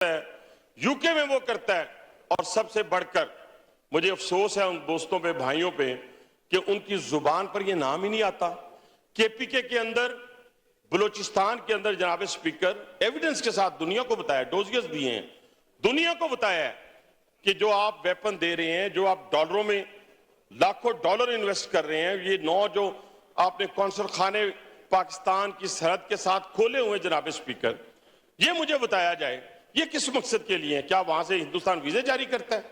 है, यूके में वो करता है। और सबसे बढ़कर मुझे अफसोस है उन दोस्तों पे, भाइयों पे, कि उनकी जुबान पर ये नाम ही नहीं आता। केपीके के अंदर, बलूचिस्तान के अंदर जनाब स्पीकर एविडेंस के साथ दुनिया को बताया, डोजियर्स दिए हैं, दुनिया को बताया है कि जो आप वेपन दे रहे हैं, जो आप डॉलरों में लाखों डॉलर इन्वेस्ट कर रहे हैं, ये 9 जो आपने कौंसल खाने पाकिस्तान की सरहद के साथ खोले हुए जनाब स्पीकर, ये मुझे बताया जाए ये किस मकसद के लिए है। क्या वहां से हिंदुस्तान वीजे जारी करता है?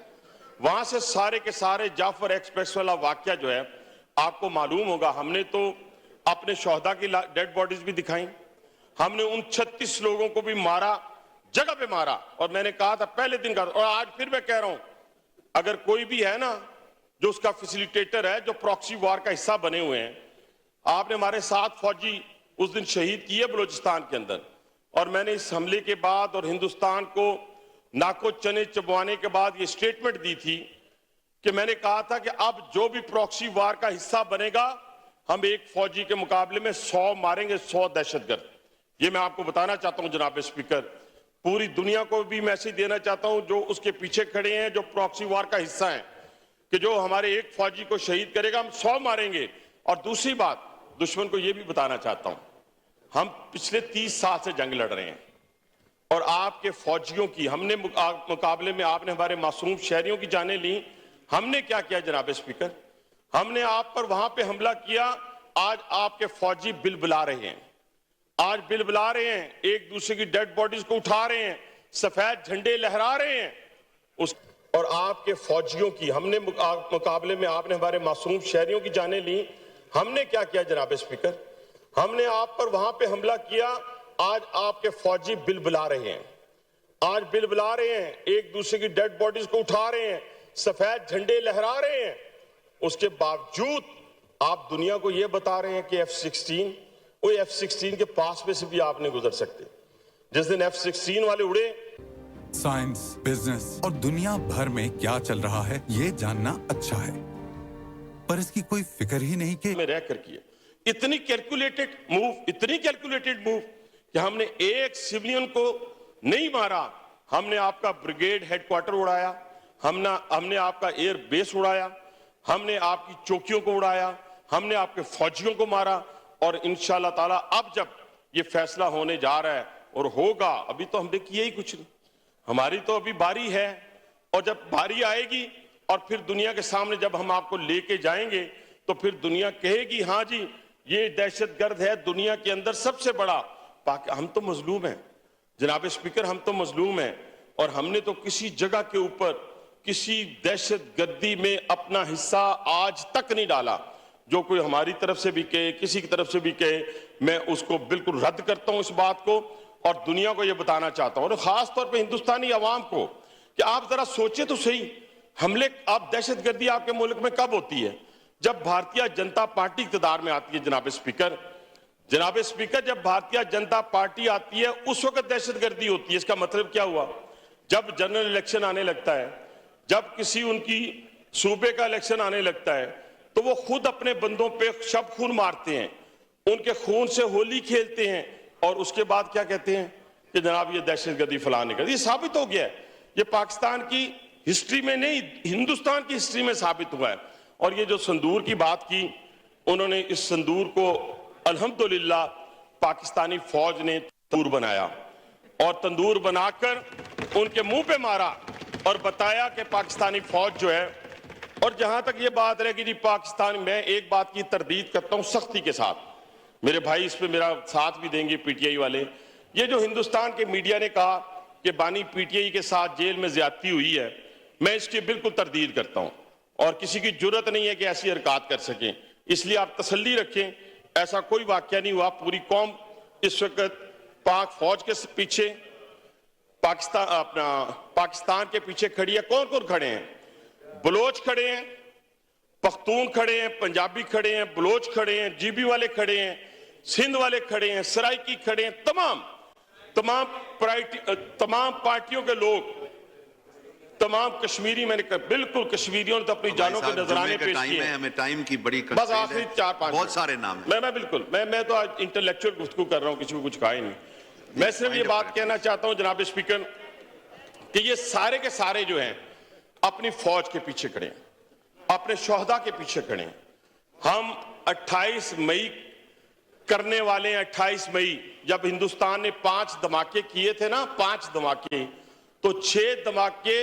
वहां से सारे के सारे जाफर एक्सप्रेस वाला वाकया जो है आपको मालूम होगा। हमने तो अपने शोहदा की डेड बॉडीज भी दिखाई, हमने उन 36 लोगों को भी मारा, जगह पे मारा। और मैंने कहा था पहले दिन का, और आज फिर मैं कह रहा हूं, अगर कोई भी है ना जो उसका फैसिलिटेटर है, जो प्रॉक्सी वार का हिस्सा बने हुए हैं, आपने हमारे 7 फौजी उस दिन शहीद किए बलूचिस्तान के अंदर। और मैंने इस हमले के बाद और हिंदुस्तान को नाको चने चबवाने के बाद ये स्टेटमेंट दी थी कि मैंने कहा था कि अब जो भी प्रॉक्सी वार का हिस्सा बनेगा, हम एक फौजी के मुकाबले में 100 मारेंगे, 100 दहशतगर्द। ये मैं आपको बताना चाहता हूं जनाब स्पीकर, पूरी दुनिया को भी मैसेज देना चाहता हूं जो उसके पीछे खड़े हैं, जो प्रॉक्सी वार का हिस्सा हैं, कि जो हमारे एक फौजी को शहीद करेगा हम 100 मारेंगे। और दूसरी बात, दुश्मन को यह भी बताना चाहता हूं, हम पिछले 30 साल से जंग लड़ रहे हैं और आपके फौजियों की हमने मुकाबले में आपने हमारे मासूम शहरियों की जानें ली। हमने क्या किया जनाब स्पीकर? हमने आप पर वहां पे हमला किया। आज आपके फौजी बिलबिला रहे हैं, आज बिलबिला रहे हैं, एक दूसरे की डेड बॉडीज को उठा रहे हैं, सफेद झंडे लहरा रहे हैं उस। और आपके फौजियों की हमने मुकाबले में आपने हमारे मासूम शहरियों की जानें ली। हमने क्या किया जनाब स्पीकर? हमने आप पर वहां पे हमला किया। आज आपके फौजी बिलबिला रहे हैं, आज बिलबिला रहे हैं, एक दूसरे की डेड बॉडीज को उठा रहे हैं, सफेद झंडे लहरा रहे हैं। उसके बावजूद आप दुनिया को यह बता रहे हैं कि F-16, वो F-16 के पास में से भी आप नहीं गुजर सकते। जिस दिन F-16 वाले उड़े, साइंस, बिजनेस और दुनिया भर में क्या चल रहा है ये जानना अच्छा है, पर इसकी कोई फिक्र ही नहीं कि में रह कर किया। इतनी कैलकुलेटेड मूव कि हमने एक सिविलियन को नहीं मारा। हमने आपका ब्रिगेड हेडक्वार्टर उड़ाया, हमने आपका एयर बेस उड़ाया, हमने आपकी चौकियों को उड़ाया, हमने आपके फौजियों को मारा। और इंशाअल्लाह ताला अब जब ये फैसला होने जा रहा है और होगा, अभी तो हमने किया ही कुछ नहीं, हमारी तो अभी बारी है। और जब बारी आएगी और फिर दुनिया के सामने जब हम आपको लेके जाएंगे तो फिर दुनिया कहेगी हाँ जी ये दहशतगर्द है, दुनिया के अंदर सबसे बड़ा। हम तो मजलूम हैं जनाब स्पीकर, हम तो मजलूम हैं। और हमने तो किसी जगह के ऊपर किसी दहशतगर्दी में अपना हिस्सा आज तक नहीं डाला। जो कोई हमारी तरफ से भी कहे, किसी की तरफ से भी कहे, मैं उसको बिल्कुल रद्द करता हूं इस बात को। और दुनिया को यह बताना चाहता हूं, और खास तौर पर हिंदुस्तानी अवाम को, कि आप जरा सोचे तो सही, हमले, आप दहशतगर्दी आपके मुल्क में कब होती है? जब भारतीय जनता पार्टी इक़्तिदार में आती है जनाब स्पीकर। जब भारतीय जनता पार्टी आती है उस वक्त दहशतगर्दी होती है। इसका मतलब क्या हुआ? जब जनरल इलेक्शन आने लगता है, जब किसी उनकी सूबे का इलेक्शन आने लगता है, तो वो खुद अपने बंदों पे शब खून मारते हैं, उनके खून से होली खेलते हैं, और उसके बाद क्या कहते हैं कि जनाब ये दहशतगर्दी फलाने का। ये साबित हो गया है, ये पाकिस्तान की हिस्ट्री में नहीं, हिंदुस्तान की हिस्ट्री में साबित हुआ है। और ये जो संदूर की बात की, उन्होंने इस संदूर को अल्हम्दुलिल्लाह पाकिस्तानी फौज ने तंदूर बनाया, और तंदूर बनाकर उनके मुंह पे मारा और बताया कि पाकिस्तानी फौज जो है। और जहां तक ये बात रहे कि जी पाकिस्तान, मैं एक बात की तरदीद करता हूं सख्ती के साथ, मेरे भाई इस पे मेरा साथ भी देंगे पीटीआई वाले। ये जो हिंदुस्तान के मीडिया ने कहा कि बानी पीटीआई के साथ जेल में ज्यादती हुई है, मैं इसकी बिल्कुल तरदीद करता हूं, और किसी की जुर्रत नहीं है कि ऐसी हरकत कर सकें। इसलिए आप तसल्ली रखें, ऐसा कोई वाकया नहीं हुआ। पूरी कौम इस वक्त पाक फौज के पीछे, पाकिस्तान के पीछे खड़ी है। कौन कौन खड़े हैं? बलोच खड़े हैं, पख्तून खड़े हैं, पंजाबी खड़े हैं, बलोच खड़े हैं, जीबी वाले खड़े हैं, सिंध वाले खड़े हैं, सराइकी खड़े हैं, तमाम पार्टियों के लोग, तमाम कश्मीरी। मैंने कहा बिल्कुल कश्मीरियों ने तो अपनी जानों के नजराने पेश किए हैं। हमें टाइम की बड़ी बस आखिरी 4-5 बहुत सारे नाम हैं। मैं बिल्कुल मैं तो आज इंटेलेक्चुअल गुफ्तगू कर रहा हूं, किसी को कुछ कहा ही नहीं। मैं सिर्फ ये बात कहना चाहता हूं जनाब स्पीकर कि ये सारे के सारे जो हैं अपनी फौज के पीछे खड़े हैं, अपने शोहदा के पीछे खड़े हैं। हम 28 मई करने वाले हैं। 28 मई जब हिंदुस्तान ने 5 धमाके किए थे ना, 5 धमाके, तो 6 धमाके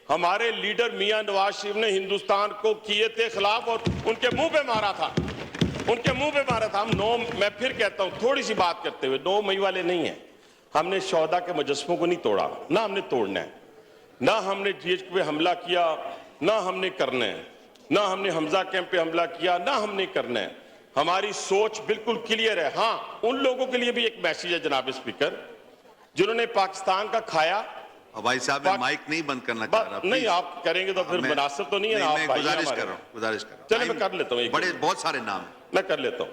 हमारे लीडर मियां नवाज शरीफ ने हिंदुस्तान को किए थे खिलाफ और उनके मुंह पे मारा था, उनके मुंह पे मारा था। मैं फिर कहता हूं थोड़ी सी बात करते हुए, 9 मई वाले नहीं है। हमने शोहदा के मुजस्समों को नहीं तोड़ा, ना हमने तोड़ना है, ना हमने जीएचक्यू पे हमला किया, ना हमने करना है, ना हमने हमजा कैंप पे हमला किया, ना हमने करना है। हमारी सोच बिल्कुल क्लियर है। हां, उन लोगों के लिए भी एक मैसेज है जनाब स्पीकर, जिन्होंने पाकिस्तान का खाया। भाई साहब, मैं माइक नहीं बंद करना चाह रहा। नहीं, आप करेंगे तो फिर मुनासिब तो नहीं है ना। आप गुजारिश कर रहा हूं। चलिए मैं कर लेता हूं, बड़े बहुत सारे नाम हैं, मैं कर लेता हूं।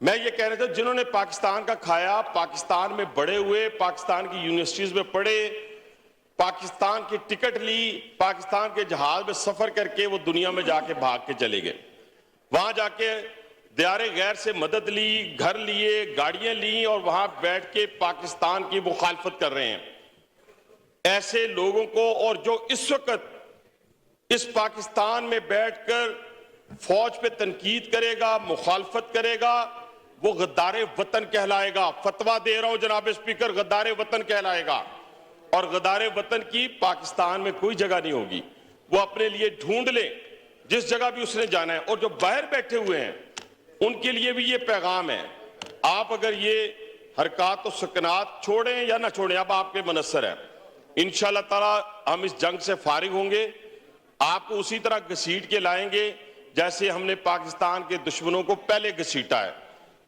मैं ये कह रहा था, जिन्होंने पाकिस्तान का खाया, पाकिस्तान में बड़े हुए, पाकिस्तान की यूनिवर्सिटीज में पढ़े, पाकिस्तान की टिकट ली, पाकिस्तान के जहाज में सफर करके वो दुनिया में जाके भाग के चले गए, वहां जाके दियारे गैर से मदद ली, घर लिए, गाड़ियां ली और वहां बैठ के पाकिस्तान की मुखालफत कर रहे हैं। ऐसे लोगों को, और जो इस वक्त इस पाकिस्तान में बैठकर फौज पे तनकीद करेगा, मुखालफत करेगा, वो गद्दारे वतन कहलाएगा। फतवा दे रहा हूं जनाब स्पीकर, गद्दारे वतन कहलाएगा। और गद्दारे वतन की पाकिस्तान में कोई जगह नहीं होगी। वो अपने लिए ढूंढ ले जिस जगह भी उसने जाना है। और जो बाहर बैठे हुए हैं उनके लिए भी ये पैगाम है, आप अगर ये हरकत और सकनात छोड़ें या ना छोड़ें, अब आपके मनसर है। इंशाअल्लाह ताला हम इस जंग से फारिग होंगे, आपको उसी तरह घसीट के लाएंगे जैसे हमने पाकिस्तान के दुश्मनों को पहले घसीटा है।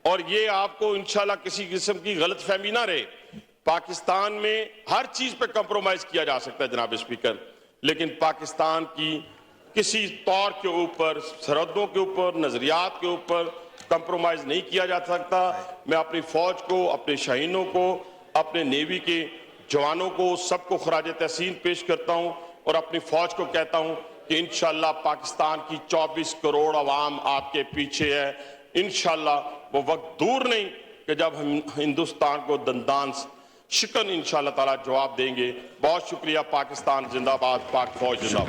और ये आपको इंशाअल्लाह किसी किस्म की गलतफहमी ना रहे। पाकिस्तान में हर चीज पे कंप्रोमाइज किया जा सकता है जनाब स्पीकर, लेकिन पाकिस्तान की किसी तौर के ऊपर, सरहदों के ऊपर, नजरियात के ऊपर कंप्रोमाइज नहीं किया जा सकता। मैं अपनी फौज को, अपने शहीनों को, अपने नेवी के जवानों को, सबको खराज तहसीन पेश करता हूं और अपनी फौज को कहता हूं कि इंशाअल्लाह पाकिस्तान की 24 करोड़ अवाम आपके पीछे है। इंशाअल्लाह वो वक्त दूर नहीं कि जब हम हिंदुस्तान को दंदान शिकन इंशाअल्लाह ताला जवाब देंगे। बहुत शुक्रिया। पाकिस्तान जिंदाबाद, पाक फौज जिंदाबाद।